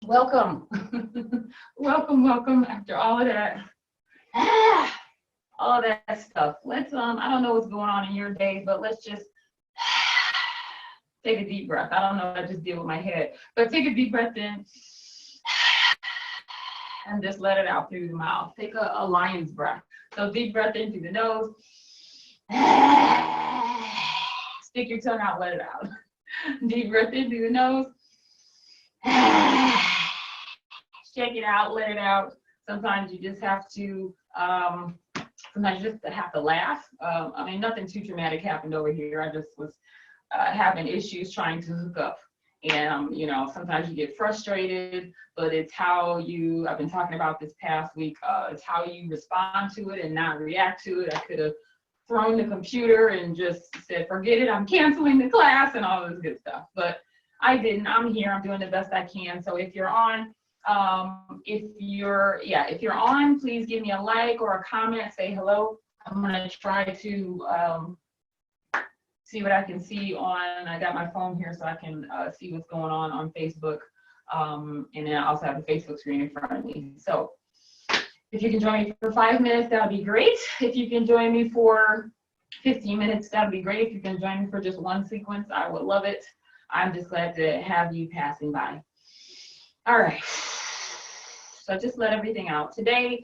Welcome. Welcome after all of that. All of that stuff. Let's I don't know what's going on in your day, but let's just take a deep breath. I don't know what I just did with my head, but take a deep breath in and just let it out through the mouth. Take a lion's breath. So deep breath in through the nose. Stick your tongue out, let it out. Deep breath in through the nose. Shake it out, let it out. Sometimes you just have to, laugh. I mean, nothing too traumatic happened over here. I just was having issues trying to hook up. And, sometimes you get frustrated, but it's how I've been talking about this past week, it's how you respond to it and not react to it. I could have thrown the computer and just said, forget it, I'm canceling the class and all this good stuff. But I didn't. I'm here, I'm doing the best I can. So if you're on, if you're on, please give me a like or a comment, say hello. I'm gonna try to see what I can see on, I got my phone here so I can see what's going on Facebook. And then I also have the Facebook screen in front of me. So if you can join me for 5 minutes, that would be great. If you can join me for 15 minutes, that would be great. If you can join me for just one sequence, I would love it. I'm just glad to have you passing by. All right, so just let everything out. Today,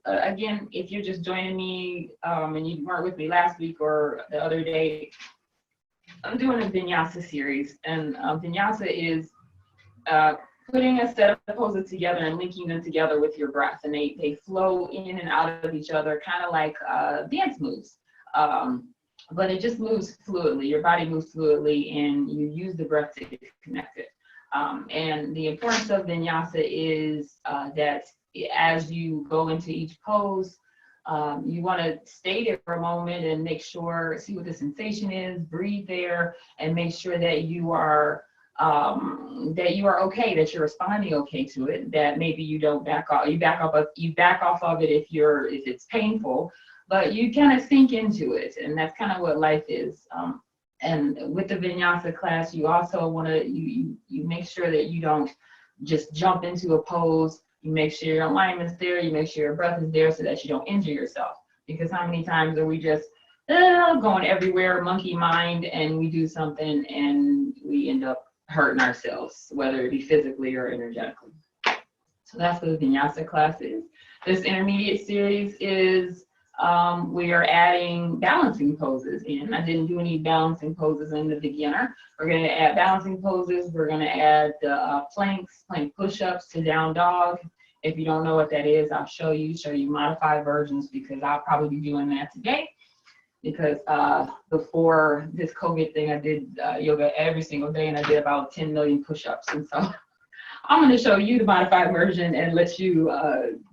again, if you're just joining me and you weren't with me last week or the other day, I'm doing a Vinyasa series. And Vinyasa is putting a set of poses together and linking them together with your breath. And they flow in and out of each other, kind of like dance moves. But it just moves fluidly. Your body moves fluidly and you use the breath to connect it. And the importance of Vinyasa is that as you go into each pose, you want to stay there for a moment and make sure, see what the sensation is, breathe there, and make sure that you are okay, that you're responding okay to it, that maybe you don't back off of it if it's painful, but you kind of sink into it, and that's kind of what life is. And with the Vinyasa class, you also want to, you make sure that you don't just jump into a pose. You make sure your alignment's there, you make sure your breath is there so that you don't injure yourself. Because how many times are we just going everywhere, monkey mind, and we do something and we end up hurting ourselves, whether it be physically or energetically. So that's what the Vinyasa class is. This intermediate series is, we are adding balancing poses in. I didn't do any balancing poses in the beginner. We're going to add balancing poses. We're going to add planks, plank push-ups to down dog. If you don't know what that is, I'll show you modified versions, because I'll probably be doing that today. Because before this COVID thing, I did yoga every single day, and I did about 10 million push-ups. And so I'm going to show you the modified version and let you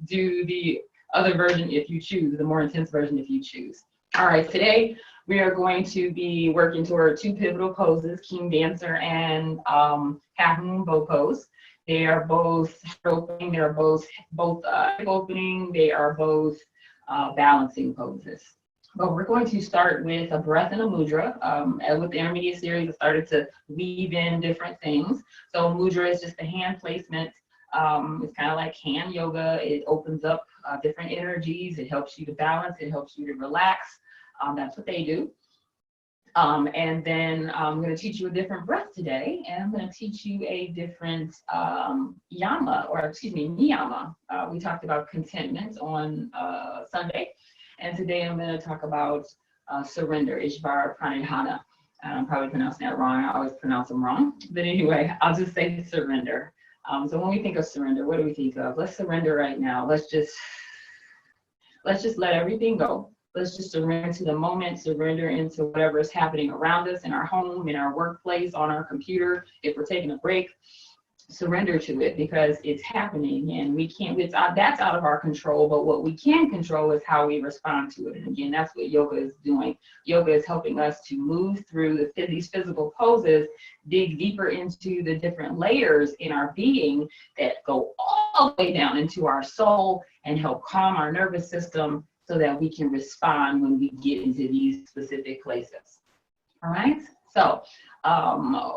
do the other version if you choose, the more intense version if you choose. All right, today we are going to be working toward two pivotal poses, King Dancer and Half Moon Bow Pose. They are both opening, they are both hip opening, they are both balancing poses. But we're going to start with a breath and a mudra. With the intermediate series, I started to weave in different things. So mudra is just the hand placement. It's kind of like hand yoga. It opens up different energies. It helps you to balance. It helps you to relax. That's what they do. And then I'm going to teach you a different breath today, and I'm going to teach you a different niyama. We talked about contentment on Sunday, and today I'm going to talk about surrender, Ishvara Pranidhana. I'm probably pronouncing that wrong. I always pronounce them wrong. But anyway, I'll just say surrender. So when we think of surrender, what do we think of? Let's surrender right now. Let's just let everything go. Let's just surrender to the moment, surrender into whatever is happening around us, in our home, in our workplace, on our computer. If we're taking a break, surrender to it, because it's happening and we can't, that's out of our control, but what we can control is how we respond to it. And again, that's what yoga is doing. Yoga is helping us to move through these physical poses, dig deeper into the different layers in our being that go all the way down into our soul and help calm our nervous system so that we can respond when we get into these specific places. All right, so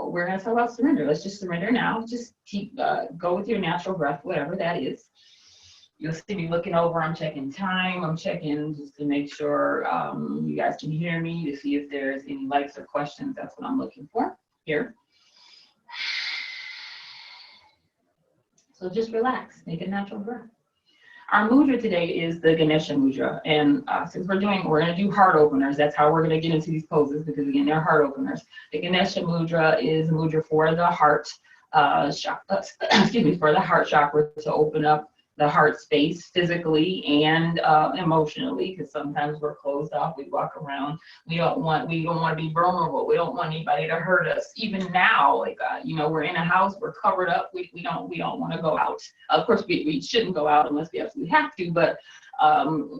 we're going to talk about surrender. Let's just surrender now. Just keep, go with your natural breath, whatever that is. You'll see me looking over. I'm checking time. I'm checking just to make sure you guys can hear me, to see if there's any likes or questions. That's what I'm looking for here. So just relax. Make a natural breath. Our mudra today is the Ganesha Mudra, and since we're going to do heart openers. That's how we're going to get into these poses, because again, they're heart openers. The Ganesha Mudra is a mudra for the heart, for the heart chakra, to open up the heart space physically and emotionally, because sometimes we're closed off. We walk around. We don't want to be vulnerable. We don't want anybody to hurt us. Even now, like we're in a house, we're covered up. We don't want to go out. Of course, we shouldn't go out unless we absolutely have to. But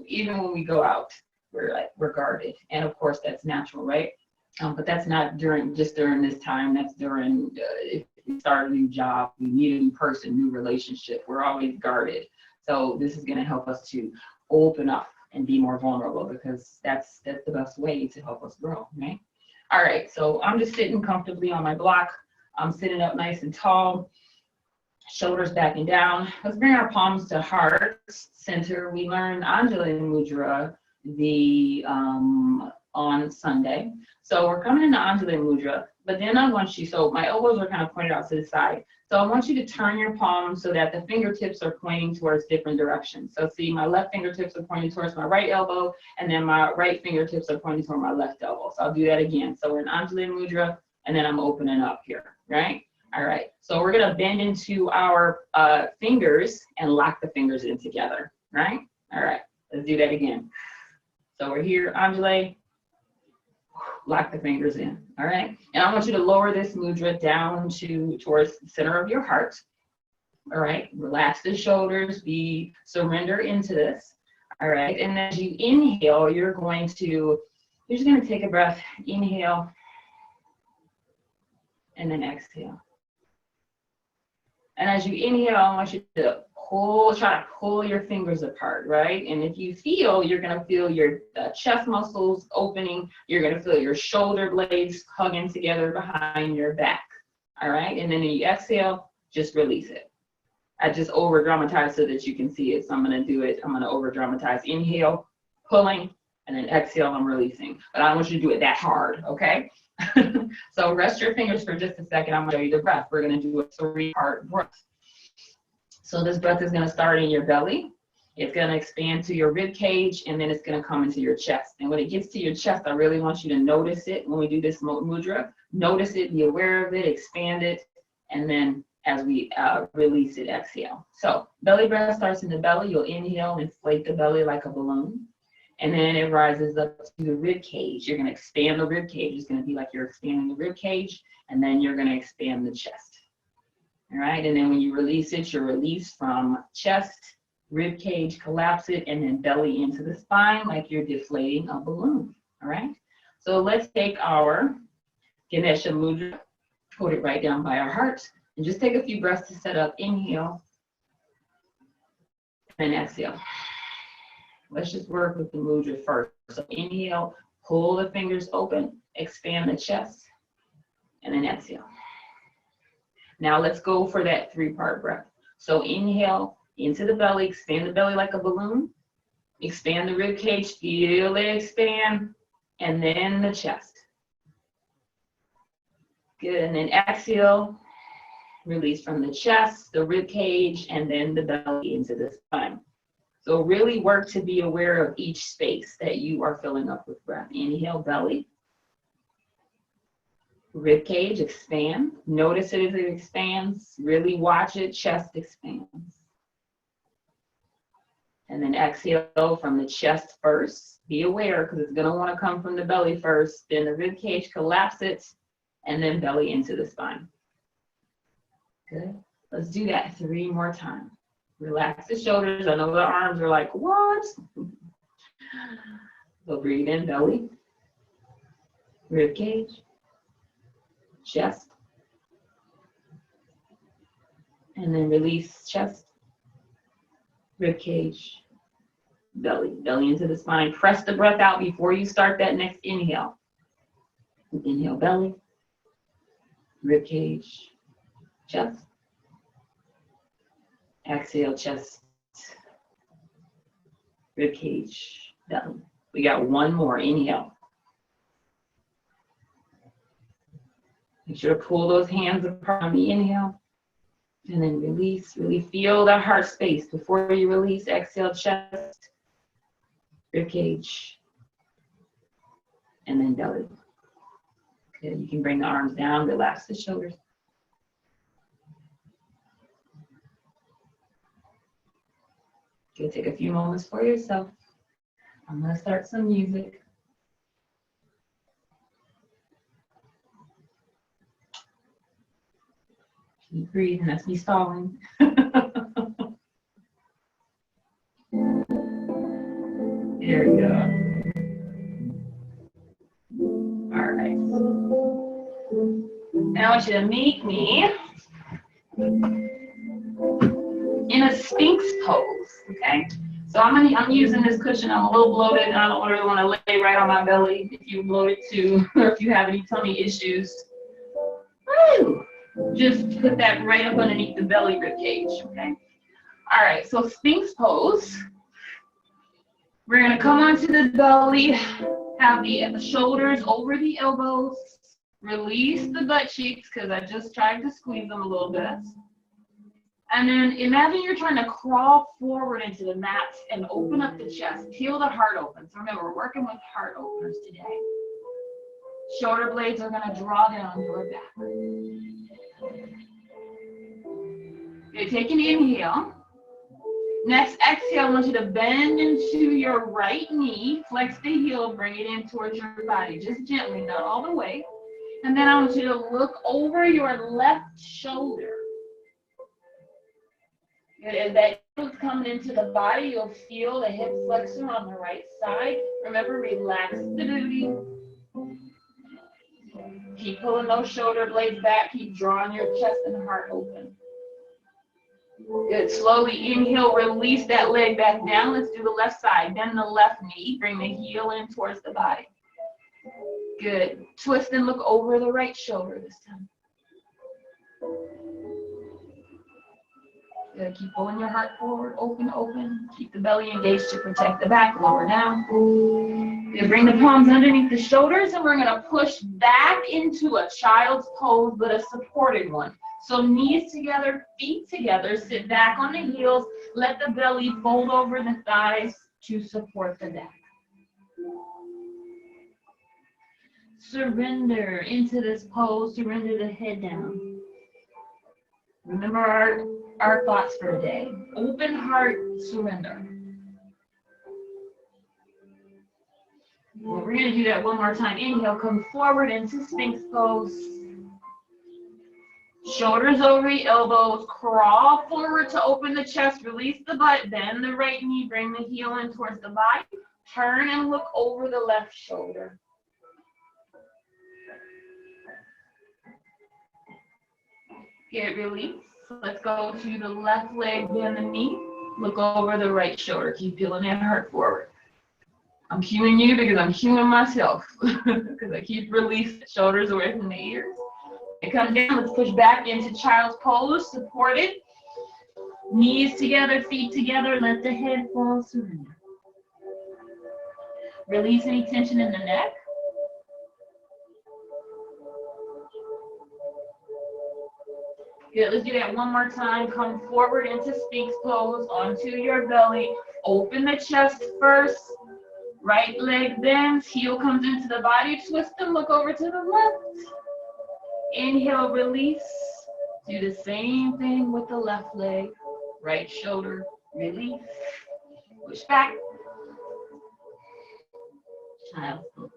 even when we go out, we're guarded, and of course that's natural, right? But that's not during this time. That's during if we start a new job, we meet a new person, new relationship. We're always guarded. So this is going to help us to open up and be more vulnerable, because that's the best way to help us grow, right? All right, so I'm just sitting comfortably on my block. I'm sitting up nice and tall, shoulders backing down. Let's bring our palms to heart center. We learned Untitled Mudra on Sunday. So we're coming into Untitled Mudra, but then I want you, so my elbows are kind of pointed out to the side. So I want you to turn your palms so that the fingertips are pointing towards different directions. So see, my left fingertips are pointing towards my right elbow, and then my right fingertips are pointing toward my left elbow. So I'll do that again. So we're in Untitled Mudra, and then I'm opening up here, right? All right, so we're gonna bend into our fingers and lock the fingers in together, right? All right, let's do that again. So we're here, undulate, lock the fingers in, all right? And I want you to lower this mudra down towards the center of your heart, all right? Relax the shoulders, surrender into this, all right? And as you inhale, you're just gonna take a breath, inhale, and then exhale. And as you inhale, I want you to try to pull your fingers apart, right? And if you feel, you're gonna feel your chest muscles opening. You're gonna feel your shoulder blades hugging together behind your back, all right? And then when you exhale, just release it. I just over dramatize so that you can see it. So I'm gonna do it. I'm gonna over dramatize. Inhale, pulling, and then exhale, I'm releasing. But I don't want you to do it that hard, okay? So rest your fingers for just a second. I'm gonna show you the breath. We're gonna do a 3-part breath. So this breath is going to start in your belly. It's going to expand to your rib cage, and then it's going to come into your chest. And when it gets to your chest, I really want you to notice it when we do this mudra. Notice it, be aware of it, expand it, and then as we release it, exhale. So belly breath starts in the belly. You'll inhale, inflate the belly like a balloon, and then it rises up to the rib cage. You're going to expand the rib cage. It's going to be like you're expanding the rib cage, and then you're going to expand the chest. All right, and then when you release it, you're released from chest, rib cage, collapse it, and then belly into the spine like you're deflating a balloon. All right, so let's take our Ganesha Mudra, hold it right down by our heart, and just take a few breaths to set up. Inhale, and exhale. Let's just work with the mudra first. So inhale, pull the fingers open, expand the chest, and then exhale. Now let's go for that 3-part breath. So inhale into the belly, expand the belly like a balloon, expand the rib cage, feel it expand, and then the chest. Good, and then exhale, release from the chest, the rib cage, and then the belly into the spine. So really work to be aware of each space that you are filling up with breath. Inhale, belly. Rib cage, expand. Notice it as it expands. Really watch it, chest expands. And then exhale from the chest first. Be aware, because it's gonna wanna come from the belly first. Then the rib cage, collapse it, and then belly into the spine. Good, let's do that 3 more times. Relax the shoulders. I know the arms are like, what? So breathe in, belly, rib cage, chest, and then release chest, rib cage, belly into the spine. Press the breath out before you start that next inhale. Inhale, belly, rib cage, chest. Exhale, chest, rib cage, belly. We got one more. Inhale. Make sure to pull those hands apart on the inhale. And then release. Really feel that heart space before you release. Exhale, chest, rib cage, and then belly. Good. You can bring the arms down, relax the shoulders. Good. Take a few moments for yourself. I'm going to start some music. Keep breathing. That's me stalling. There we go. All right. Now I want you to meet me in a Sphinx pose, okay? So I'm using this cushion. I'm a little bloated, and I don't really want to lay right on my belly. If you're bloated too, or if you have any tummy issues, woo, just put that right up underneath the belly rib cage, okay? All right, so Sphinx pose. We're gonna come onto the belly, have the shoulders over the elbows, release the butt cheeks, because I just tried to squeeze them a little bit. And then imagine you're trying to crawl forward into the mat and open up the chest, peel the heart open. So remember, we're working with heart openers today. Shoulder blades are gonna draw down your back. Okay, take an inhale. Next exhale, I want you to bend into your right knee, flex the heel, bring it in towards your body, just gently, not all the way. And then I want you to look over your left shoulder. Good. As that heel is coming into the body, you'll feel the hip flexor on the right side. Remember, relax the booty. Keep pulling those shoulder blades back. Keep drawing your chest and heart open. Good. Slowly inhale, release that leg back down. Let's do the left side. Bend the left knee. Bring the heel in towards the body. Good. Twist and look over the right shoulder this time. Good. Keep pulling your heart forward. Open, open. Keep the belly engaged to protect the back. Lower down. Good. Bring the palms underneath the shoulders, and we're going to push back into a child's pose, but a supported one. So knees together, feet together, sit back on the heels, let the belly fold over the thighs to support the back. Surrender into this pose, surrender the head down. Remember our thoughts for today. Open heart, surrender. Well, we're going to do that one more time. Inhale, come forward into Sphinx pose. Shoulders over the elbows, crawl forward to open the chest, release the butt, bend the right knee, bring the heel in towards the body, turn and look over the left shoulder. Get release. Let's go to the left leg, bend the knee, look over the right shoulder, keep peeling that heart forward. I'm cueing you because I'm cueing myself, because I keep releasing shoulders away from the ears. And come down, let's push back into child's pose, supported. Knees together, feet together, let the head fall, surrender. Release any tension in the neck. Good, let's do that one more time. Come forward into Sphinx pose, onto your belly. Open the chest first. Right leg bends, heel comes into the body, twist and look over to the left. Inhale, release. Do the same thing with the left leg. Right shoulder, release. Push back. Child's pose.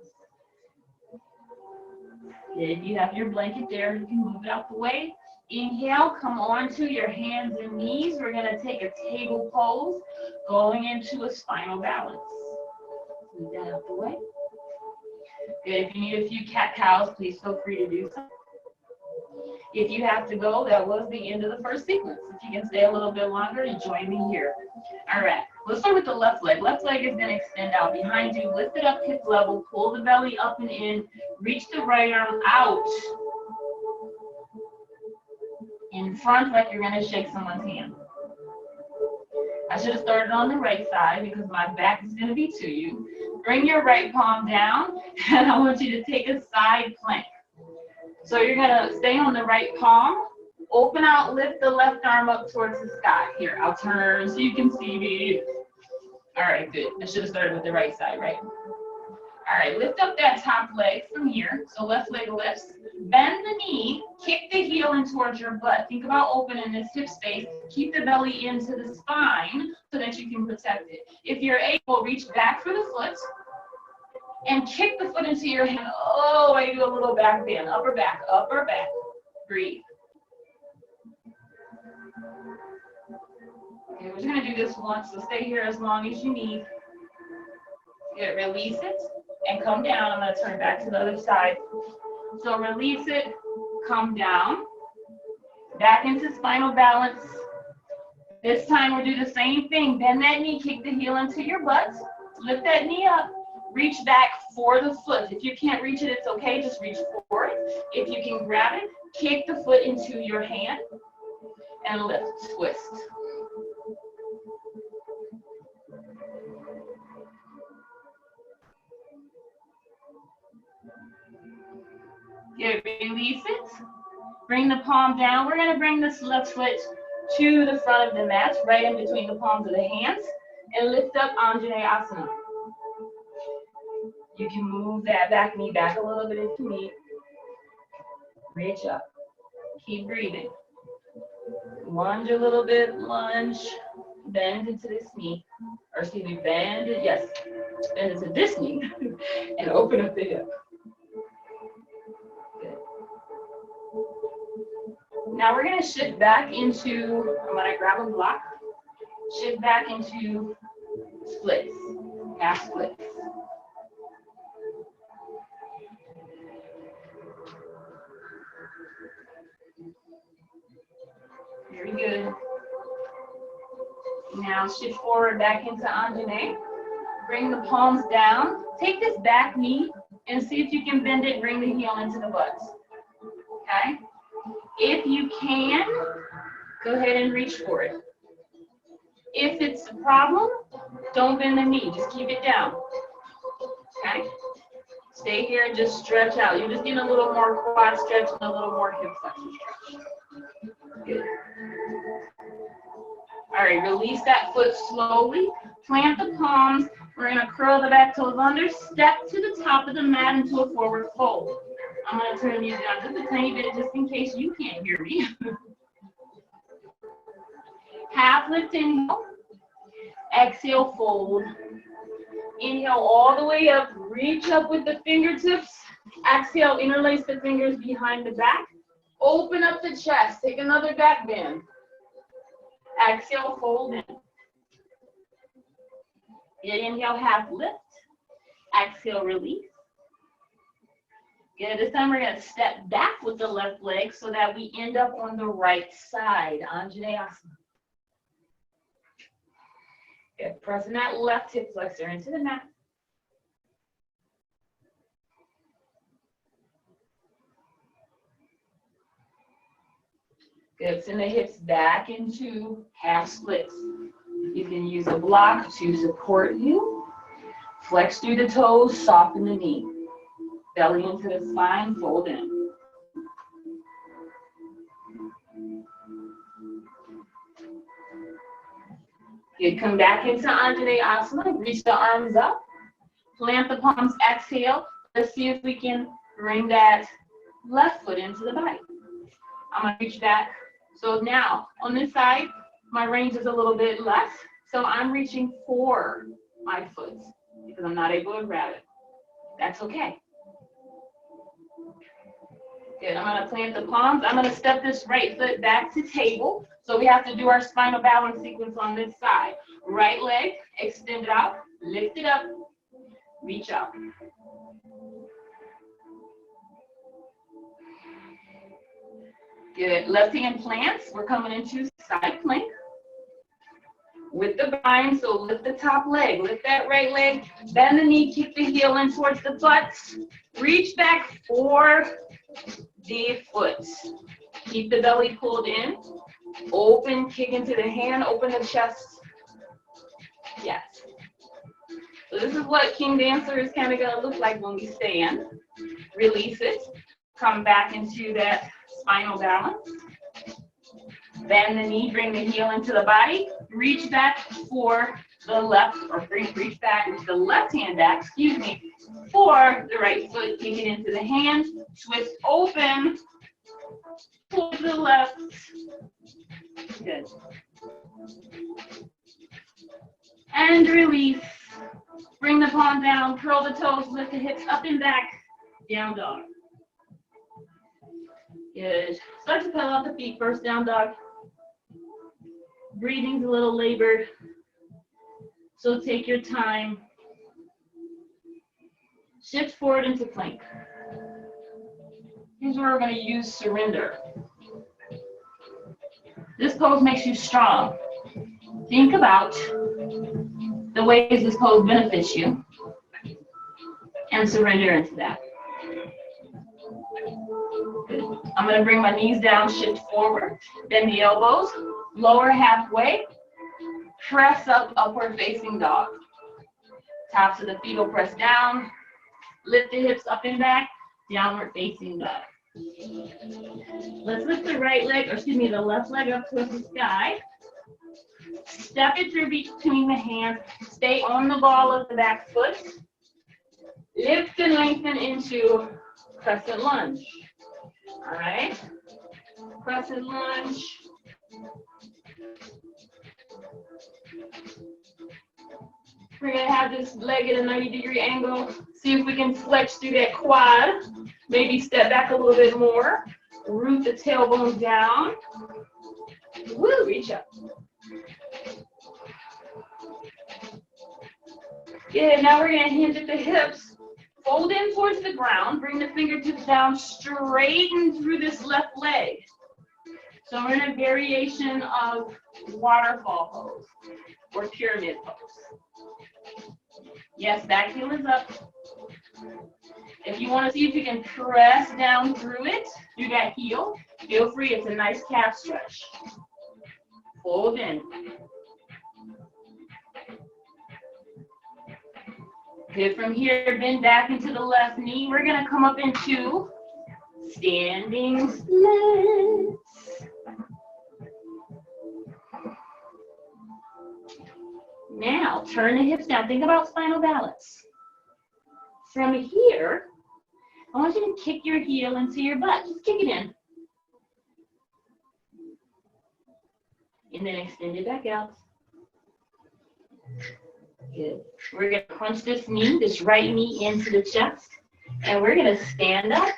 Good. You have your blanket there. You can move it out the way. Inhale, come onto your hands and knees. We're going to take a table pose, going into a spinal balance. Move that out the way. Good. If you need a few cat-cows, please feel free to do so. If you have to go, that was the end of the first sequence. If you can stay a little bit longer, you join me here. All right, let's start with the left leg. Left leg is going to extend out behind you. Lift it up hip level. Pull the belly up and in. Reach the right arm out. in front like you're gonna shake someone's hand. I should have started on the right side because my back is gonna be to you. Bring your right palm down, and I want you to take a side plank. So you're gonna stay on the right palm, open out, lift the left arm up towards the sky. Here, I'll turn so you can see me. All right, good. I should have started with the right side, right? All right, lift up that top leg from here. So left leg lifts. Bend the knee, kick the heel in towards your butt. Think about opening this hip space. Keep the belly into the spine so that you can protect it. If you're able, reach back for the foot and kick the foot into your hand. Oh, I do a little back bend. Upper back, upper back. Breathe. Okay, we're just gonna do this once, so stay here as long as you need. Good, release it and come down. I'm gonna turn back to the other side. So release it, come down, back into spinal balance. This time we'll do the same thing. Bend that knee, kick the heel into your butt. Lift that knee up, reach back for the foot. If you can't reach it, it's okay, just reach for it. If you can grab it, kick the foot into your hand and lift, twist. Good, release it. Bring the palm down. We're gonna bring this left foot to the front of the mat, right in between the palms of the hands, and lift up Anjaneyasana. You can move that back knee back a little bit into me. Reach up. Keep breathing. Lunge a little bit, lunge. Bend into this knee. Or excuse me, bend it, yes. Bend into this knee and open up the hip. Good. Now we're gonna shift back into, I'm gonna grab a block. Shift back into splits, half splits. Very good. Now shift forward back into Anjane. Bring the palms down. Take this back knee and see if you can bend it, bring the heel into the butt. Okay? If you can, go ahead and reach for it. If it's a problem, don't bend the knee, just keep it down. Okay? Stay here and just stretch out. You're just getting a little more quad stretch and a little more hip flexion stretch. Good. All right, release that foot slowly. Plant the palms. We're gonna curl the back toes under. Step to the top of the mat into a forward fold. I'm gonna turn the music down just a tiny bit just in case you can't hear me. Half lift, inhale. Exhale, fold. Inhale all the way up. Reach up with the fingertips. Exhale, interlace the fingers behind the back. Open up the chest. Take another back bend. Exhale, fold in. Inhale, half lift. Exhale, release. Good. This time we're going to step back with the left leg so that we end up on the right side. Anjaneyasana. Good. Pressing that left hip flexor into the mat. Good. Send the hips back into half splits. You can use a block to support you. Flex through the toes, soften the knee. Belly into the spine, fold in. Good. Come back into Anjaneyasana. Reach the arms up. Plant the palms, exhale. Let's see if we can bring that left foot into the body. I'm going to reach back. So now, on this side, my range is a little bit less. So I'm reaching for my foot because I'm not able to grab it. That's okay. Good. I'm going to plant the palms. I'm going to step this right foot back to table. So we have to do our spinal balance sequence on this side. Right leg, extend it out, lift it up, reach up. Good. Left hand plants. We're coming into side plank. With the bind, so lift the top leg, lift that right leg, bend the knee, kick the heel in towards the butt. Reach back for the foot. Keep the belly pulled in. Open, kick into the hand, open the chest. Yes. So this is what King Dancer is kind of going to look like when we stand. Release it. Come back into that spinal balance. Bend the knee, bring the heel into the body. Reach back for the left, or reach back with the left hand back, excuse me, for the right foot. Kick it into the hand. Twist open. Pull to the left. Good. And release. Bring the palm down, curl the toes, lift the hips up and back, down dog. Good. Start to pedal out the feet first, down dog. Breathing's a little labored, so take your time. Shift forward into plank. Here's where we're going to use surrender. This pose makes you strong. Think about the ways this pose benefits you and surrender into that. Good. I'm going to bring my knees down, shift forward, bend the elbows, lower halfway, press up, upward facing dog. Tops of the feet will press down, lift the hips up and back, downward facing dog. Let's lift the right leg, or excuse me, the left leg up towards the sky. Step it through between the hands. Stay on the ball of the back foot. Lift and lengthen into Crescent Lunge. All right? Crescent Lunge. We're going to have this leg at a 90-degree angle. See if we can flex through that quad. Maybe step back a little bit more. Root the tailbone down. Woo, reach up. Good, now we're going to hinge at the hips. Fold in towards the ground. Bring the fingertips down, straighten through this left leg. So we're in a variation of waterfall pose or pyramid pose. Yes, back heel is up. If you want to see if you can press down through it, do that heel. Feel free, it's a nice calf stretch. Fold in. Good, from here, bend back into the left knee. We're going to come up into standing splits. Now, turn the hips down. Think about spinal balance. From here, I want you to kick your heel into your butt. Just kick it in. And then extend it back out. Good. We're going to crunch this knee, this right knee into the chest. And we're going to stand up.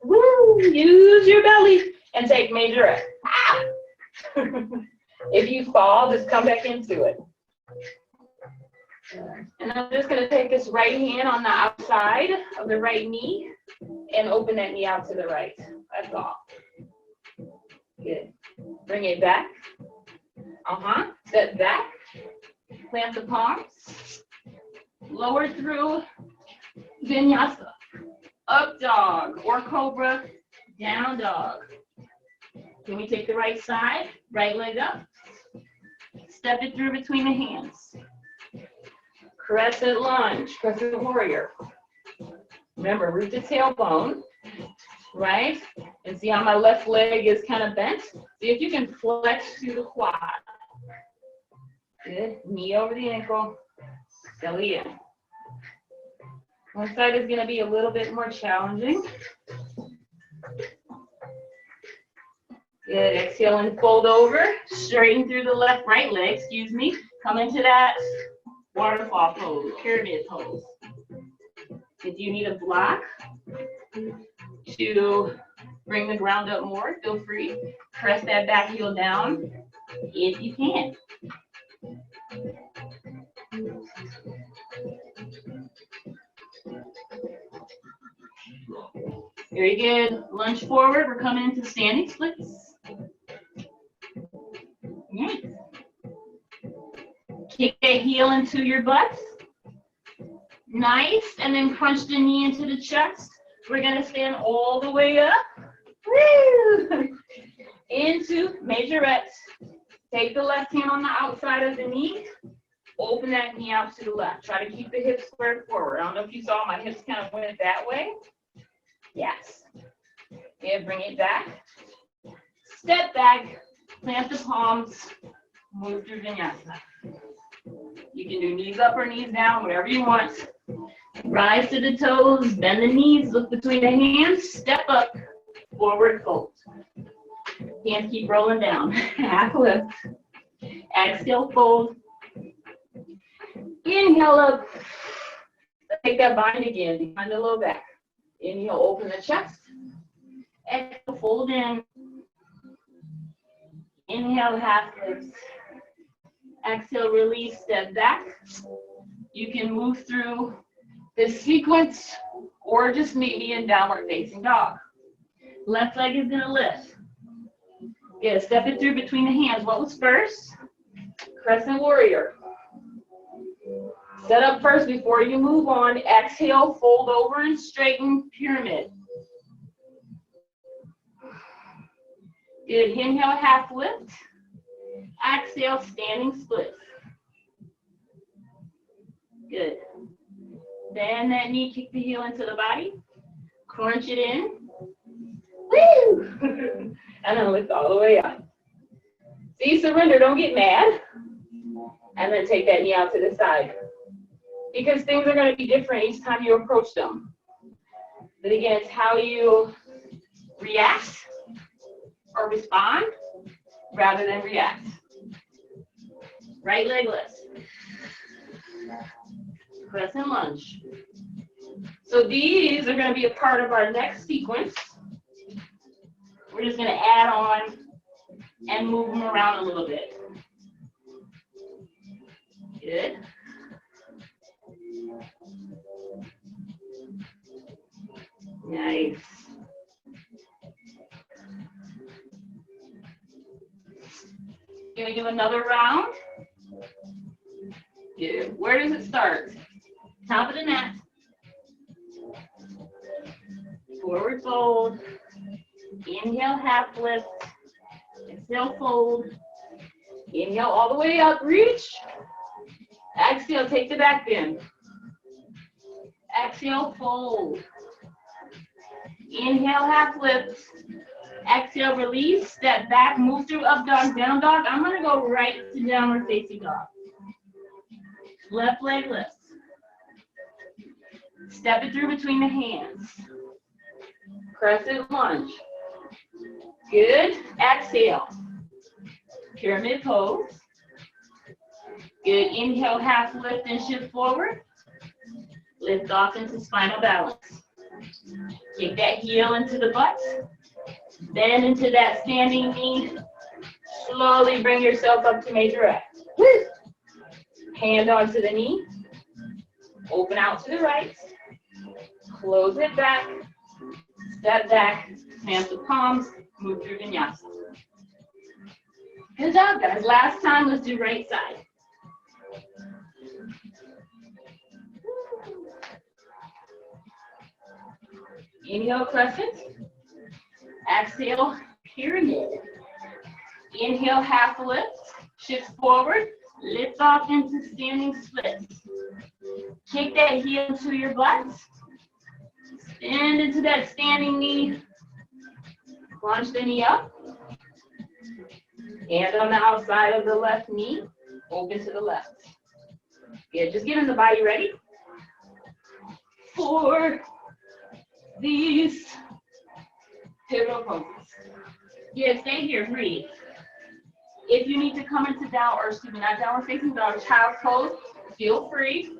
Woo! Use your belly and take major breath. Ah! If you fall, just come back into it. And I'm just going to take this right hand on the outside of the right knee and open that knee out to the right. That's all. Good. Bring it back. Step back. Plant the palms. Lower through Vinyasa. Up dog or cobra. Down dog. Can we take the right side? Right leg up. Step it through between the hands. Crescent Lunge, Crescent Warrior. Remember, root the tailbone, right? And see how my left leg is kind of bent? See if you can flex through the quad. Good. Knee over the ankle. Belly in. One side is going to be a little bit more challenging. Good. Exhale and fold over. Straighten through the right leg, excuse me. Come into that waterfall pose, pyramid pose. If you need a block to bring the ground up more, feel free. Press that back heel down if you can. Very good. Lunge forward. We're coming into standing splits. Nice. Kick that heel into your butt. Nice. And then crunch the knee into the chest. We're going to stand all the way up. Woo! Into majorette. Take the left hand on the outside of the knee. Open that knee out to the left. Try to keep the hips squared forward. I don't know if you saw my hips kind of went that way. Yes. Yeah, bring it back. Step back. Plant the palms. Move through Vinyasa. You can do knees up or knees down, whatever you want. Rise to the toes. Bend the knees. Look between the hands. Step up. Forward fold. Hands keep rolling down. Half lift. Exhale, fold. Inhale up. Take that bind again behind the low back. Inhale, open the chest. Exhale, fold in. Inhale, half lift. Exhale, release, step back. You can move through this sequence or just meet me in downward facing dog. Left leg is gonna lift. Yeah, step it through between the hands. What was first? Crescent warrior. Set up first before you move on. Exhale, fold over and straighten, pyramid. Good, inhale, half lift. Exhale, standing split. Good. Bend that knee, kick the heel into the body. Crunch it in. Woo! And then lift all the way up. See, surrender, don't get mad. And then take that knee out to the side. Because things are going to be different each time you approach them. But again, it's how you react or respond rather than react. Right leg lifts. Crescent lunge. So these are going to be a part of our next sequence. We're just going to add on and move them around a little bit. Good. Nice. Gonna do another round. Good. Where does it start? Top of the mat. Forward fold. Inhale, half lift. Exhale, fold. Inhale all the way up, reach. Exhale, take the back bend. Exhale, fold. Inhale, half lift. Exhale, release, step back, move through up dog, down dog. I'm gonna go right to downward facing dog. Left leg lifts. Step it through between the hands. Crescent lunge. Good, exhale. Pyramid pose. Good, inhale, half lift and shift forward. Lift off into spinal balance. Kick that heel into the butt. Bend into that standing knee. Slowly bring yourself up to majorette. Hand onto the knee. Open out to the right. Close it back. Step back. Plant the palms. Move through Vinyasa. Good job, guys. Last time, let's do right side. Inhale, crescent. Exhale, pyramid. Inhale, half lift. Shift forward. Lift off into standing split. Kick that heel into your butt. Stand into that standing knee. Launch the knee up. Hand on the outside of the left knee. Open to the left. Yeah, just getting the body ready for these pivotal poses. Yeah, stay here, breathe. If you need to come into downward facing dog, child's pose, feel free.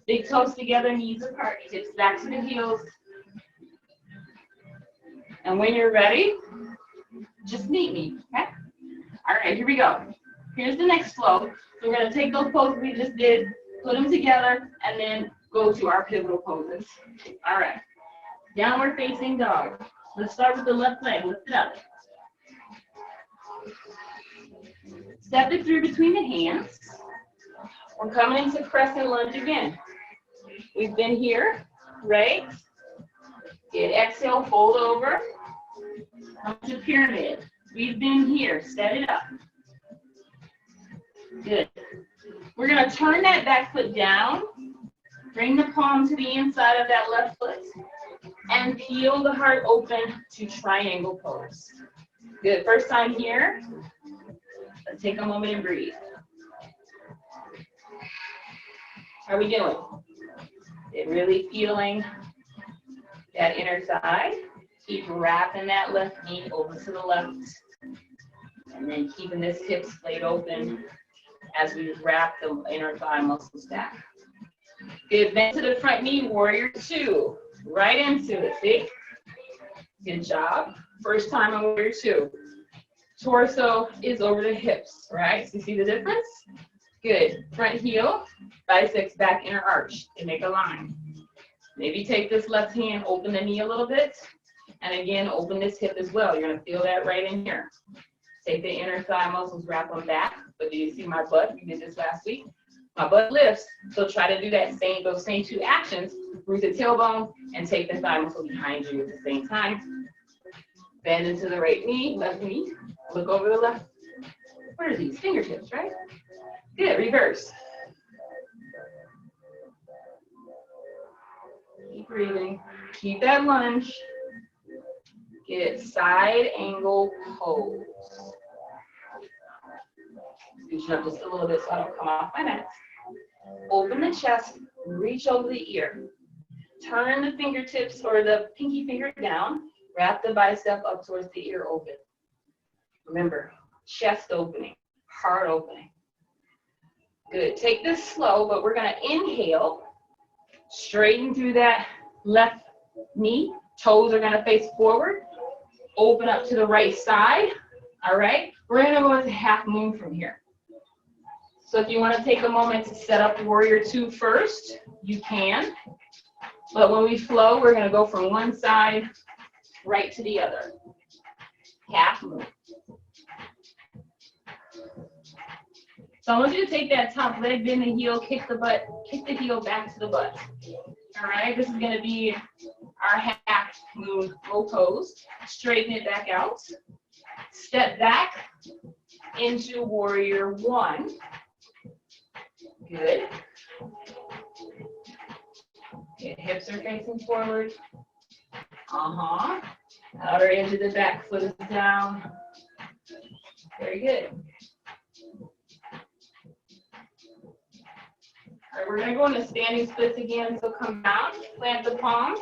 Big toes together, knees apart, hips back to the heels. And when you're ready, just meet me, okay? All right, here we go. Here's the next flow. So we're gonna take those poses we just did, put them together, and then go to our pivotal poses. All right, downward facing dog. Let's start with the left leg, lift it up. Step it through between the hands. We're coming into crescent lunge again. We've been here, right? Good, exhale, fold over. Come to pyramid. We've been here. Set it up. Good. We're going to turn that back foot down. Bring the palm to the inside of that left foot. And peel the heart open to triangle pose. Good. First time here. Let's take a moment and breathe. How are we doing? Really feeling that inner thigh. Keep wrapping that left knee over to the left. And then keeping this hip splayed open as we wrap the inner thigh muscles back. Good. Bend to the front knee, warrior two. Right into it. See? Good job. First time on warrior two. Torso is over the hips, right? So you see the difference? Good. Front heel, biceps back, inner arch, and make a line. Maybe take this left hand, open the knee a little bit, and again, open this hip as well. You're gonna feel that right in here. Take the inner thigh muscles, wrap them back. But do you see my butt? We did this last week. My butt lifts, so try to do that those same two actions. Root the tailbone and take the thigh muscle behind you at the same time. Bend into the right knee, left knee. Look over the left. What are these? Fingertips, right? Good. Reverse. Keep breathing. Keep that lunge. Get side angle pose. Scooch up just a little bit so I don't come off my mat. Open the chest, reach over the ear. Turn the fingertips or the pinky finger down. Wrap the bicep up towards the ear open. Remember, chest opening, heart opening. Good. Take this slow, but we're going to inhale. Straighten through that left knee. Toes are going to face forward. Open up to the right side. All right. We're going to go into half moon from here. So if you want to take a moment to set up warrior two first, you can. But when we flow, we're going to go from one side right to the other. Half moon. So I want you to take that top leg, bend the heel, kick the heel back to the butt. All right, this is going to be our half moon low pose. Straighten it back out. Step back into warrior one. Good. Okay, hips are facing forward. Outer edge of the back foot is down. Very good. All right, we're going to go into standing splits again. So come down, plant the palms,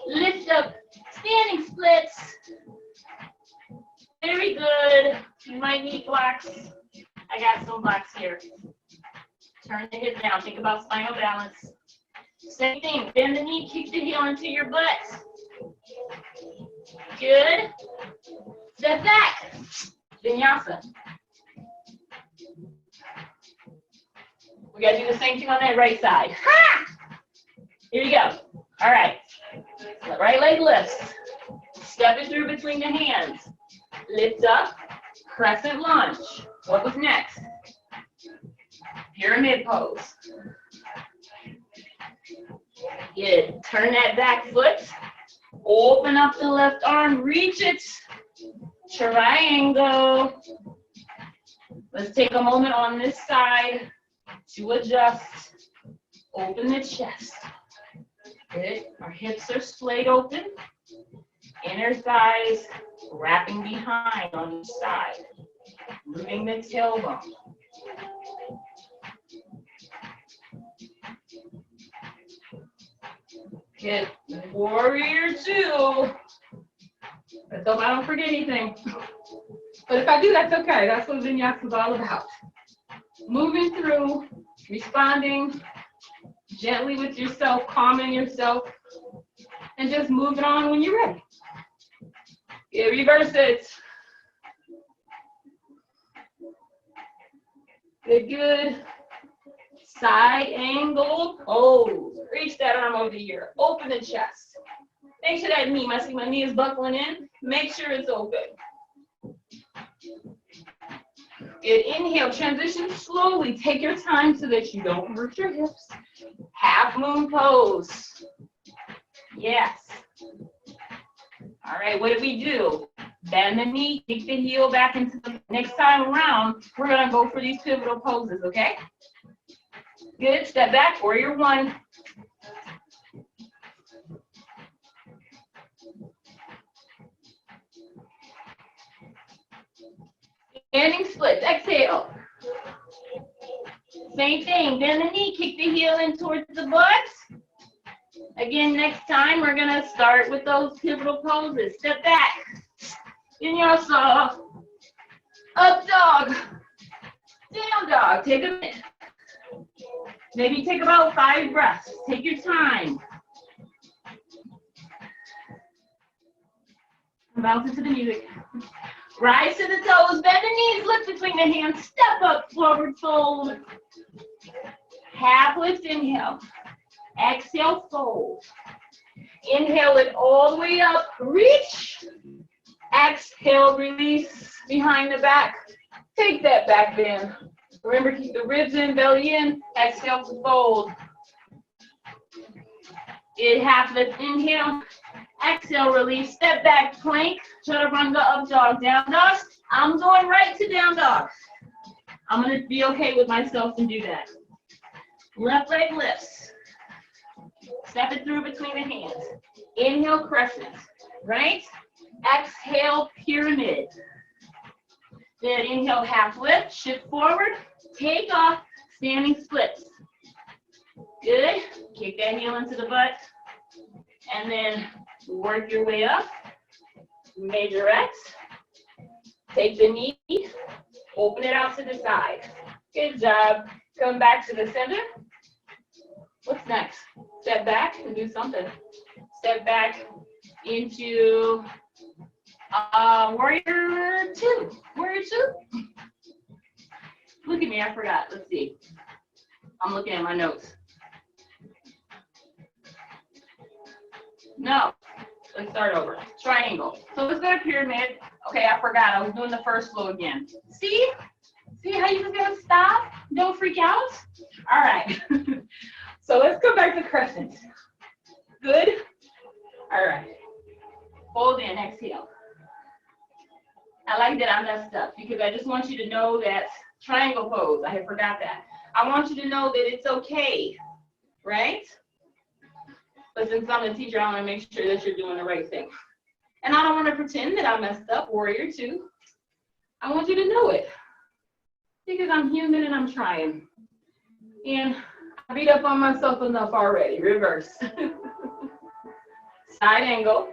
lift up, standing splits. Very good. You might need blocks. I got some blocks here. Turn the hip down. Think about spinal balance. Same thing. Bend the knee, kick the heel into your butt. Good. Step back. Vinyasa. We got to do the same thing on that right side. Ha! Here you go. All right. Right leg lifts. Step it through between the hands. Lift up. Crescent lunge. What was next? Pyramid pose. Good. Turn that back foot. Open up the left arm. Reach it. Triangle. Let's take a moment on this side to adjust. Open the chest. Good. Our hips are splayed open. Inner thighs wrapping behind on each side. Moving the tailbone. Good. Warrior two. Let's hope I don't forget anything. But if I do, that's okay. That's what Vinyasa is all about. Moving through, responding gently with yourself, calming yourself, and just moving on when you're ready. Yeah, reverse it. Good, good. Side angle pose. Reach that arm over the ear. Open the chest. Make sure that knee, my knee is buckling in. Make sure it's open. Good. Inhale, transition slowly. Take your time so that you don't hurt your hips. Half moon pose. Yes. All right, what did we do? Bend the knee, kick the heel back into the next time around. We're gonna go for these pivotal poses, okay? Good, step back, warrior one. Standing splits, exhale. Same thing, bend the knee, kick the heel in towards the butt. Again, next time, we're gonna start with those pivotal poses. Step back, Vinyasa, up dog, down dog, take a minute. Maybe take about 5 breaths, take your time. Bounce into the music. Rise to the toes, bend the knees, lift between the hands, step up, forward fold. Half lift, inhale. Exhale, fold. Inhale it all the way up, reach. Exhale, release behind the back. Take that back bend. Remember, keep the ribs in, belly in. Exhale to fold. Good, half lift, inhale. Exhale, release, step back, plank, chaturanga, up dog, down dog. I'm going right to down dog. I'm gonna be okay with myself and do that. Left leg lifts. Step it through between the hands. Inhale, crescent, right? Exhale, pyramid. Then inhale, half lift, shift forward, take off, standing splits. Good, kick that heel into the butt, and then work your way up, major X, take the knee, open it out to the side. Good job, come back to the center. What's next? Step back and do something. Step back into warrior two. Warrior two. Look at me, I forgot. Let's see. I'm looking at my notes. No, let's start over. Triangle. So let's go to pyramid. Okay, I forgot. I was doing the first flow again. See? See how you just gotta stop? Don't freak out? All right. So let's go back to crescent. Good? All right. Hold in, exhale. I like that I messed up because I just want you to know that triangle pose, I had forgot that. I want you to know that it's okay, right? But since I'm the teacher, I want to make sure that you're doing the right thing. And I don't want to pretend that I messed up, warrior two. I want you to know it. Because I'm human and I'm trying. And I beat up on myself enough already. Reverse. Side angle.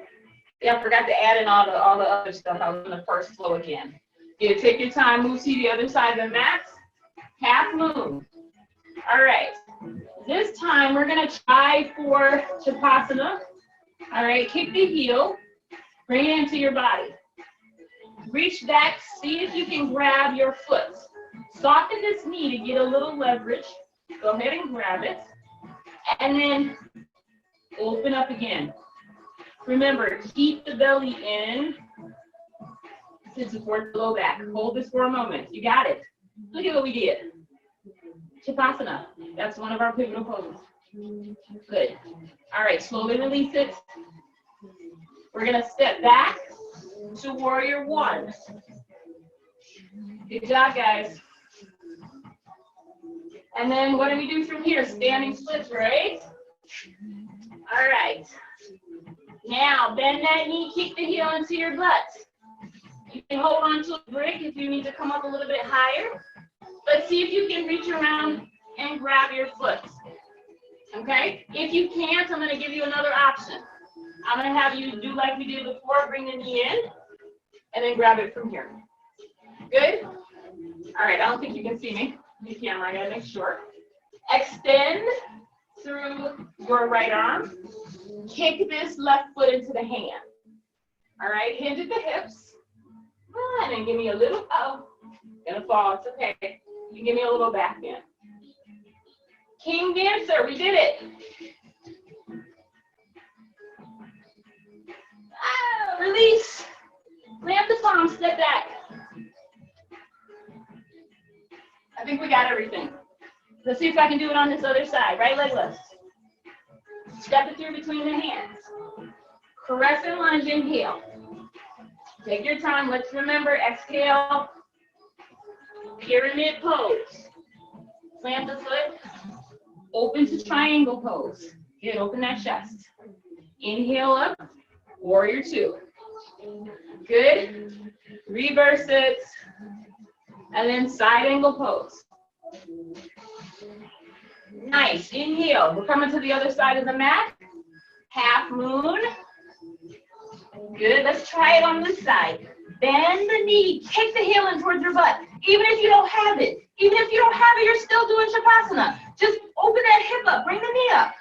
Yeah, I forgot to add in all the other stuff. I was in the first flow again. You take your time, move to the other side of the mat. Half moon. All right. This time we're gonna try for Chapasana. All right, kick the heel, bring it into your body. Reach back, see if you can grab your foot. Soften this knee to get a little leverage. Go ahead and grab it. And then open up again. Remember, keep the belly in to support the low back. Hold this for a moment. You got it. Look at what we did. Chapasana. That's one of our pivotal poses. Good. All right, slowly release it. We're going to step back to warrior one. Good job, guys. And then what do we do from here? Standing splits, right? All right. Now, bend that knee, kick the heel into your butt. You can hold on to a brick if you need to come up a little bit higher. Let's see if you can reach around and grab your foot. Okay? If you can't, I'm going to give you another option. I'm going to have you do like we did before, bring the knee in, and then grab it from here. Good? All right, I don't think you can see me. You can, I got to make sure. Extend through your right arm. Kick this left foot into the hand. All right, hinge at the hips. And then give me a little, gonna fall, it's okay. You can give me a little back bend. King dancer, we did it. Release. Clamp the palm, step back. I think we got everything. Let's see if I can do it on this other side. Right leg lift. Step it through between the hands. Crescent lunge, inhale. Take your time. Let's remember, exhale, pyramid pose. Plant the foot, open to triangle pose. Good, open that chest. Inhale up, warrior two. Good, reverse it, and then side angle pose. Nice, inhale. We're coming to the other side of the mat. Half moon. Good, let's try it on this side. Bend the knee, take the heel in towards your butt. Even if you don't have it, you're still doing Chapasana. Just open that hip up, bring the knee up.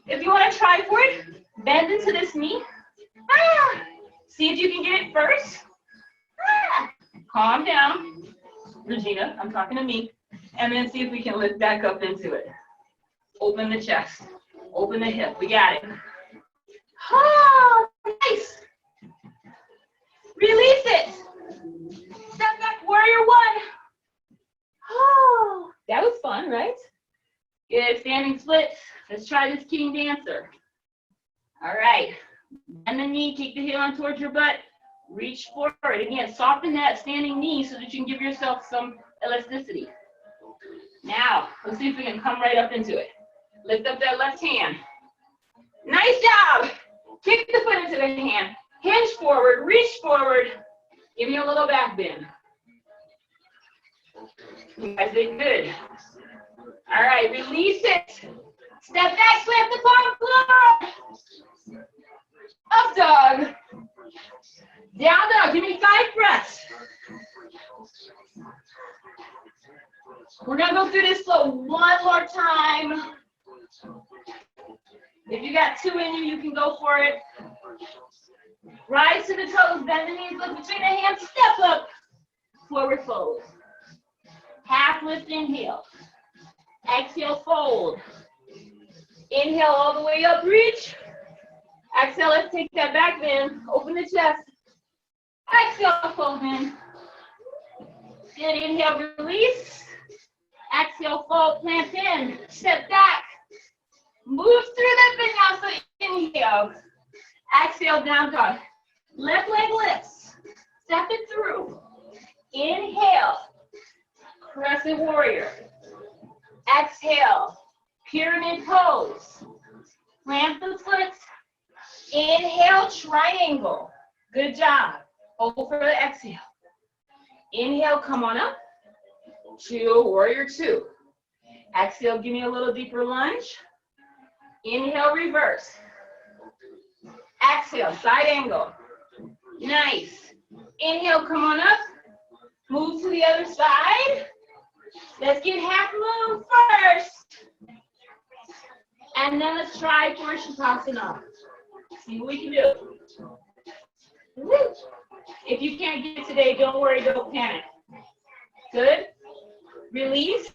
If you want to try for it, bend into this knee. Ah! See if you can get it first. Ah! Calm down. Regina, I'm talking to me. And then see if we can lift back up into it. Open the chest, open the hip, we got it. Oh, nice. Release it. Step back, warrior one. Oh, that was fun, right? Good, standing splits. Let's try this king dancer. All right, bend the knee, take the heel on towards your butt. Reach forward. Again, soften that standing knee so that you can give yourself some elasticity. Now, let's see if we can come right up into it. Lift up that left hand. Nice job. Kick the foot into the hand. Hinge forward, reach forward. Give me a little back bend. You guys did good. All right, release it. Step back, slant the palm floor. Up dog. Down dog. Give me 5 breaths. We're going to go through this flow one more time. If you got 2 in you, you can go for it. Rise to the toes, bend the knees, look between the hands, step up. Forward fold. Half lift, inhale. Exhale, fold. Inhale all the way up, reach. Exhale, let's take that back bend. Open the chest. Exhale, fold in. Good, inhale, release. Exhale, fold, plant in. Step back. Move through the vinyasa. Inhale. Exhale, down dog. Left leg lifts. Step it through. Inhale. Crescent warrior. Exhale. Pyramid pose. Plant the foot. Inhale, triangle. Good job. Hold for the exhale. Inhale, come on up to warrior two. Exhale, give me a little deeper lunge. Inhale, reverse. Exhale, side angle. Nice. Inhale, come on up. Move to the other side. Let's get half moon first. And then let's try for Chapasana. See what we can do. Woo. If you can't get it today, don't worry, don't panic. Good. Release.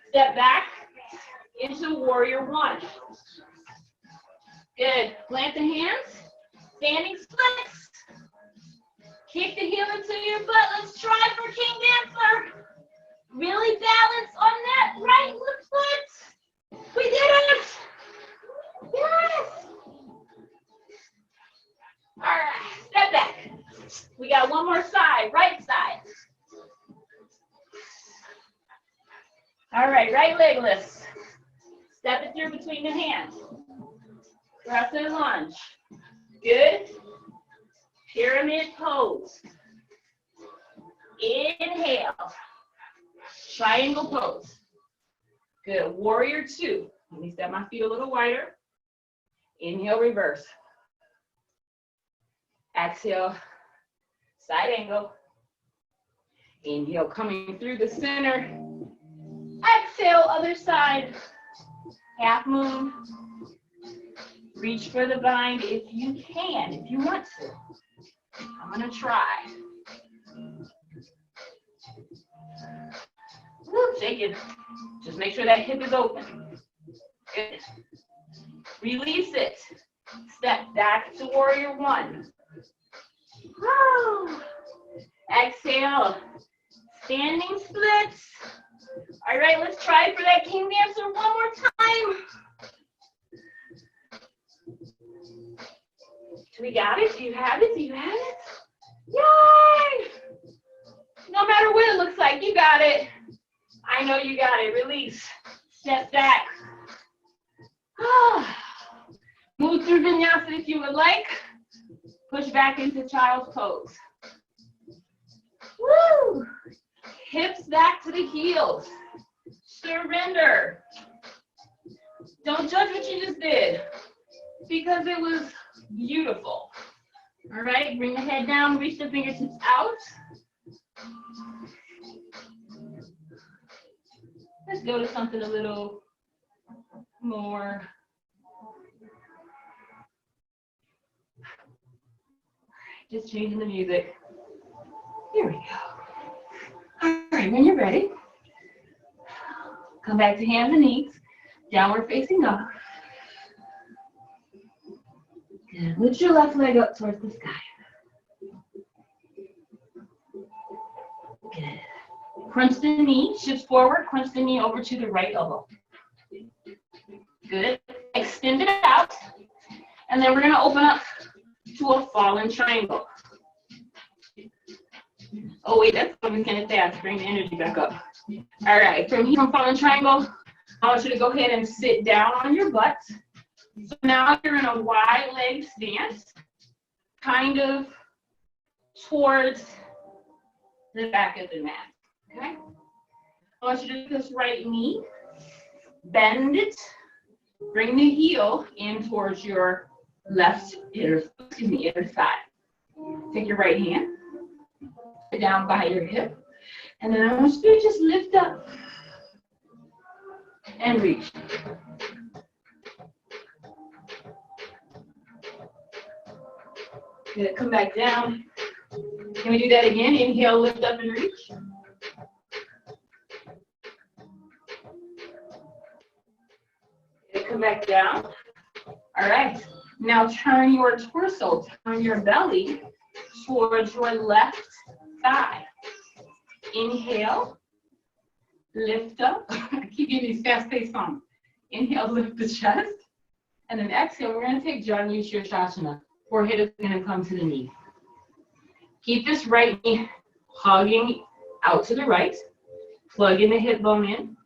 Step back into warrior one. Good. Plant the hands. Standing splits. Kick the heel into your butt. Let's try for king dancer. Really balance on that right foot. We did it. Yes. All right. Step back. We got one more side. Right side. All right. Right leg lifts. Step it through between the hands. Crescent lunge. Good. Pyramid pose. Inhale. Triangle pose. Good. Warrior two. Let me step my feet a little wider. Inhale, reverse. Exhale, side angle. Inhale, coming through the center. Exhale, other side. Half moon. Reach for the bind if you can, if you want to. I'm going to try. Woo, shake it. Just make sure that hip is open. Good. Release it. Step back to warrior one. Woo. Exhale. Standing splits. All right, let's try for that king dancer one more time. We got it? Do you have it? Do you have it? Yay! No matter what it looks like, you got it. I know you got it. Release. Step back. Move through Vinyasa if you would like. Push back into Child's Pose. Woo! Hips back to the heels. Surrender. Don't judge what you just did because it was beautiful. All right, bring the head down, reach the fingertips out. Let's go to something a little more. Just changing the music. Here we go. All right, when you're ready, come back to hands and knees, downward facing dog. Good. Lift your left leg up towards the sky. Good. Crunch the knee, shift forward, crunch the knee over to the right elbow. Good. Extend it out, and then we're going to open up to a fallen triangle. Oh wait, that's coming kind of fast. Bring the energy back up. All right, from here, from fallen triangle, I want you to go ahead and sit down on your butt. So now you're in a wide leg stance, kind of towards the back of the mat. Okay? I want you to do this right knee, bend it, bring the heel in towards your left inner thigh. Take your right hand, put it down by your hip, and then I want you to just lift up and reach. Good. Come back down. Can we do that again? Inhale, lift up and reach. Good. Come back down. All right. Now turn your torso, turn your belly towards your left thigh. Inhale, lift up. I keep getting these fast-paced songs. Inhale, lift the chest. And then exhale, we're going to take Janu Shirshasana. Forehead is going to come to the knee. Keep this right knee hugging out to the right. Plug in the hip bone in.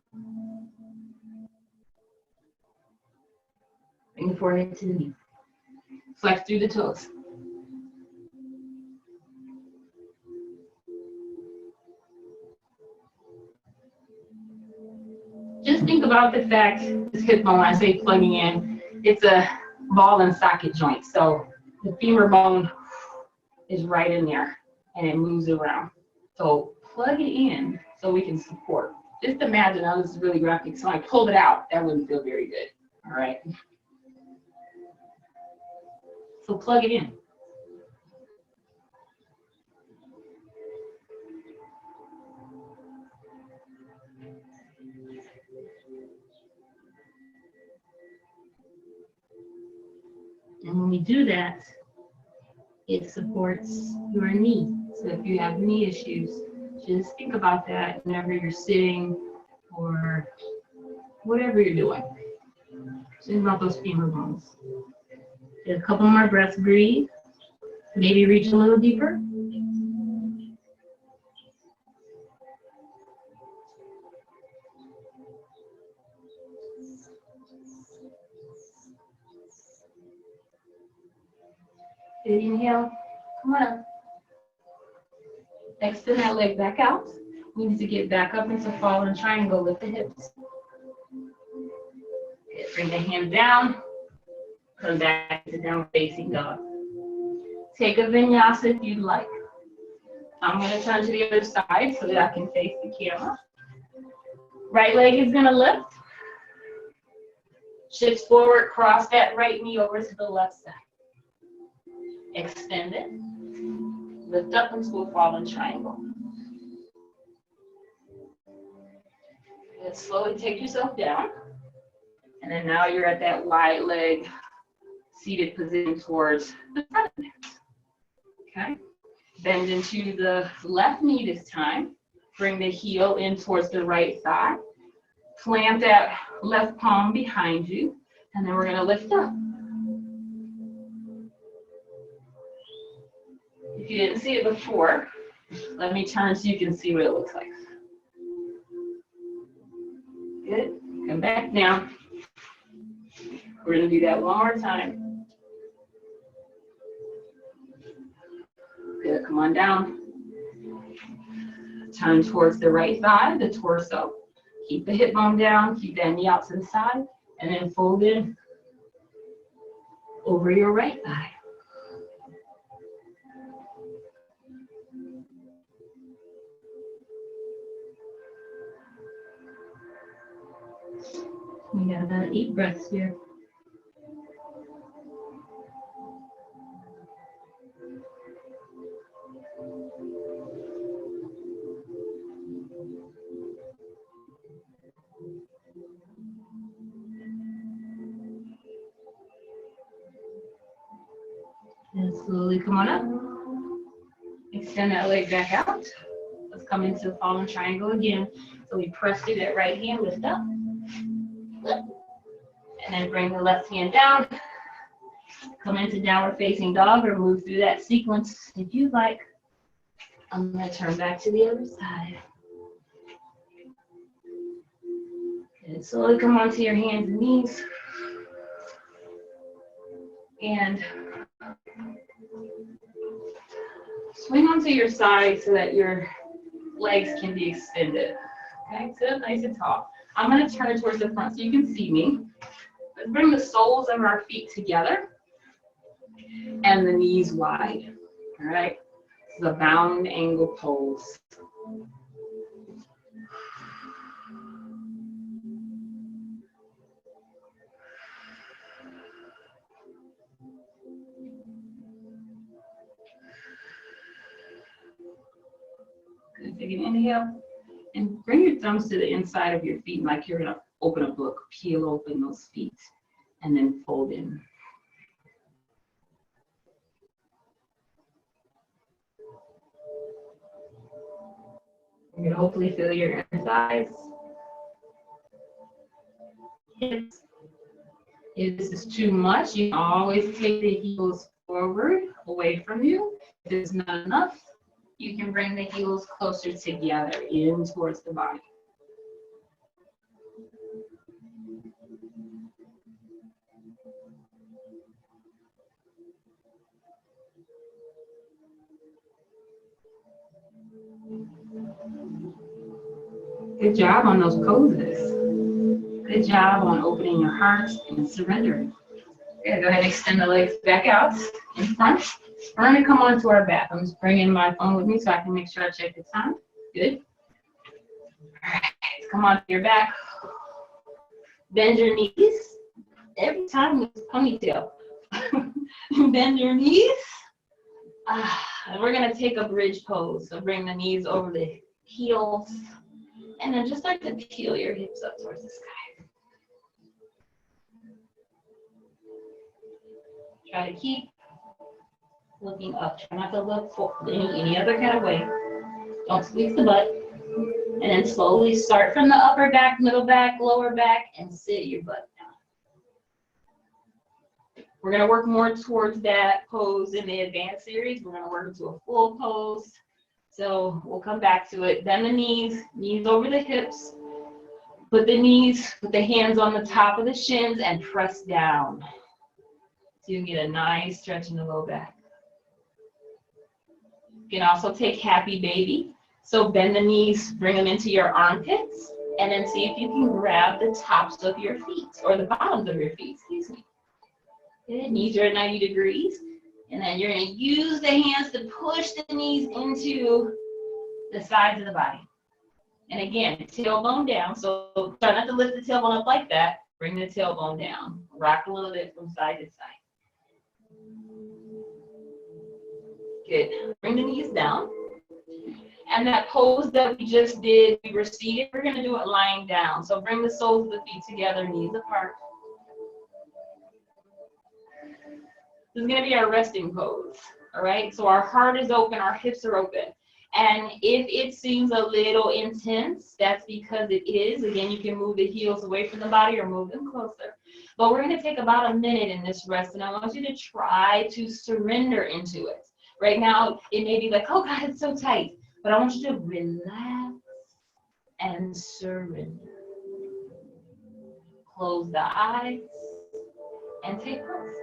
Bring the forehead to the knee. Flex through the toes. Just think about the fact, this hip bone, when I say plugging in, it's a ball and socket joint. So the femur bone is right in there and it moves around. So plug it in so we can support. Just imagine, now this is really graphic, so I pulled it out. That wouldn't feel very good. All right. So plug it in. And when we do that, it supports your knee. So if you have knee issues, just think about that whenever you're sitting or whatever you're doing. Think about those femur bones. Get a couple more breaths, breathe. Maybe reach a little deeper. Good, inhale, come on up. Extend that leg back out. We need to get back up into fallen triangle, lift the hips. Good. Bring the hand down. Come back to down facing dog. Take a vinyasa if you'd like. I'm going to turn to the other side so that I can face the camera. Right leg is going to lift. Shift forward, cross that right knee over to the left side. Extend it. Lift up into a fallen triangle. And slowly take yourself down. And then now you're at that wide leg seated position towards the front of the mat. Okay. Bend into the left knee this time. Bring the heel in towards the right thigh. Plant that left palm behind you. And then we're going to lift up. If you didn't see it before, let me turn so you can see what it looks like. Good. Come back down. We're going to do that one more time. Good. Come on down. Turn towards the right thigh, the torso. Keep the hip bone down. Keep that knee out to the side. And then fold in over your right thigh. We got about 8 breaths here. And slowly come on up. Extend that leg back out. Let's come into the fallen triangle again. So we press through that right hand, lift up. And then bring the left hand down. Come into downward facing dog or move through that sequence if you'd like. I'm going to turn back to the other side. And slowly come onto your hands and knees. And swing onto your side so that your legs can be extended. Okay, sit up nice and tall. I'm going to turn towards the front so you can see me. Let's bring the soles of our feet together and the knees wide. All right, this is a bound angle pose. Good, take an inhale. And bring your thumbs to the inside of your feet like you're going to open a book. Peel open those feet and then fold in. You're going to hopefully feel your inner thighs. Hips. If this is too much, you can always take the heels forward, away from you. If it's not enough, you can bring the heels closer together, in towards the body. Good job on those poses. Good job on opening your heart and surrendering. Okay, go ahead and extend the legs back out in front. We're going to come onto our back. I'm just bringing my phone with me so I can make sure I check the time. Good. All right, come onto your back. Bend your knees. Every time with ponytail. Bend your knees. And we're going to take a bridge pose. So bring the knees over the heels. And then just start to peel your hips up towards the sky. Try to keep looking up. Try not to look for any other kind of way. Don't squeeze the butt. And then slowly start from the upper back, middle back, lower back, and sit your butt down. We're going to work more towards that pose in the advanced series. We're going to work into a full pose. So we'll come back to it. Then the knees over the hips. Put the hands on the top of the shins and press down. So you can get a nice stretch in the low back. You can also take happy baby. So bend the knees, bring them into your armpits, and then see if you can grab the tops of your feet, or the bottoms of your feet, excuse me. Good, knees are at 90 degrees. And then you're going to use the hands to push the knees into the sides of the body. And again, tailbone down. So try not to lift the tailbone up like that. Bring the tailbone down. Rock a little bit from side to side. Good. Bring the knees down. And that pose that we just did, we were seated, we're going to do it lying down. So bring the soles of the feet together, knees apart. This is going to be our resting pose, all right? So our heart is open, our hips are open. And if it seems a little intense, that's because it is. Again, you can move the heels away from the body or move them closer. But we're going to take about a minute in this rest, and I want you to try to surrender into it. Right now, it may be like, oh God, it's so tight. But I want you to relax and surrender. Close the eyes and take pause.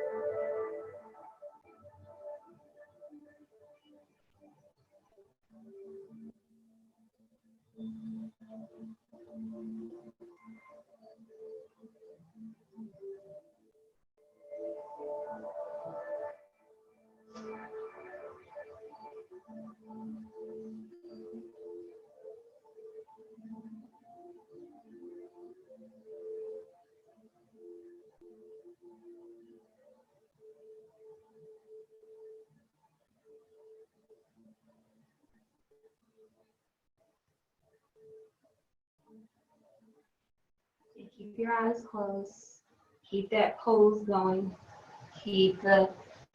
Keep your eyes closed. Keep that pose going. Keep the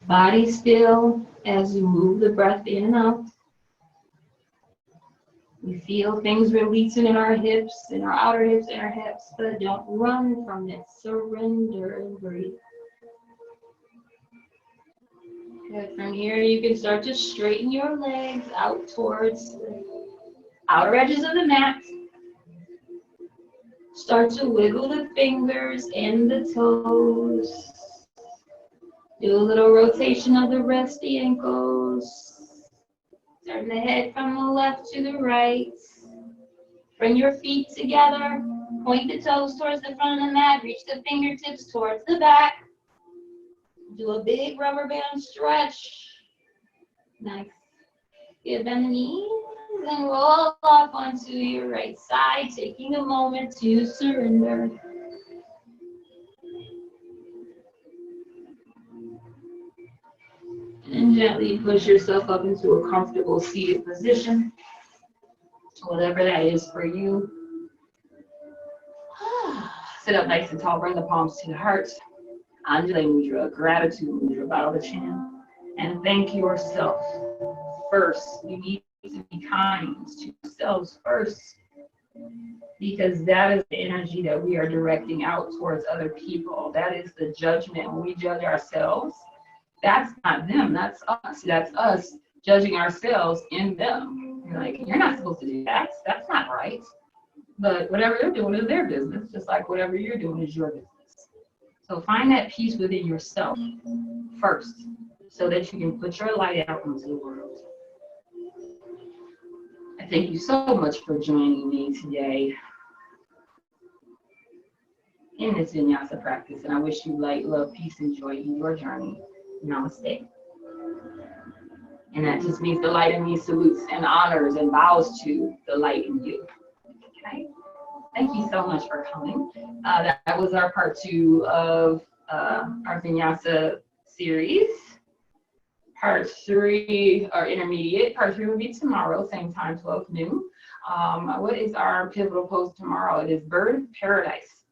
body still as you move the breath in and out. We feel things releasing in our hips, in our outer hips, in our hips, but don't run from it. Surrender and breathe. Good. From here, you can start to straighten your legs out towards the outer edges of the mat. Start to wiggle the fingers and the toes. Do a little rotation of the wrist, the ankles. Turn the head from the left to the right. Bring your feet together. Point the toes towards the front of the mat. Reach the fingertips towards the back. Do a big rubber band stretch. Nice. Good. Bend the knees and roll off onto your right side, taking a moment to surrender. And gently push yourself up into a comfortable seated position, whatever that is for you. Sit up nice and tall, bring the palms to the heart. Anjali Mudra, gratitude mudra, bow the chin. And thank yourself first. You need to be kind to yourselves first, because that is the energy that we are directing out towards other people. That is the judgment. When we judge ourselves, that's not them, that's us. That's us judging ourselves in them. You're like, you're not supposed to do that. That's not right. But whatever they're doing is their business, just like whatever you're doing is your business. So find that peace within yourself first, so that you can put your light out into the world. I thank you so much for joining me today in this Vinyasa practice, and I wish you light, love, peace, and joy in your journey. Namaste. And that just means the light in me salutes and honors and bows to the light in you. Okay. Thank you so much for coming. That was our part 2 of our Vinyasa series. Part 3, or intermediate, part 3 will be tomorrow, same time, 12 noon. What is our pivotal pose tomorrow? It is Bird Paradise.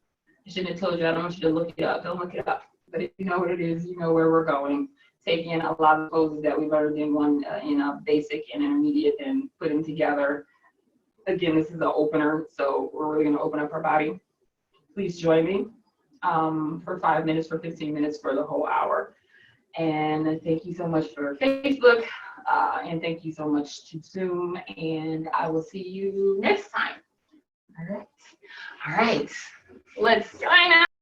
I shouldn't have told you, I don't want you to look it up. Don't look it up. But if you know what it is, you know where we're going. Taking a lot of poses that we've learned in one, in a basic and intermediate, and put them together. Again, this is an opener, so we're really going to open up our body. Please join me for 5 minutes, for 15 minutes, for the whole hour. And thank you so much for Facebook, and thank you so much to Zoom, and I will see you next time. All right. Let's sign out.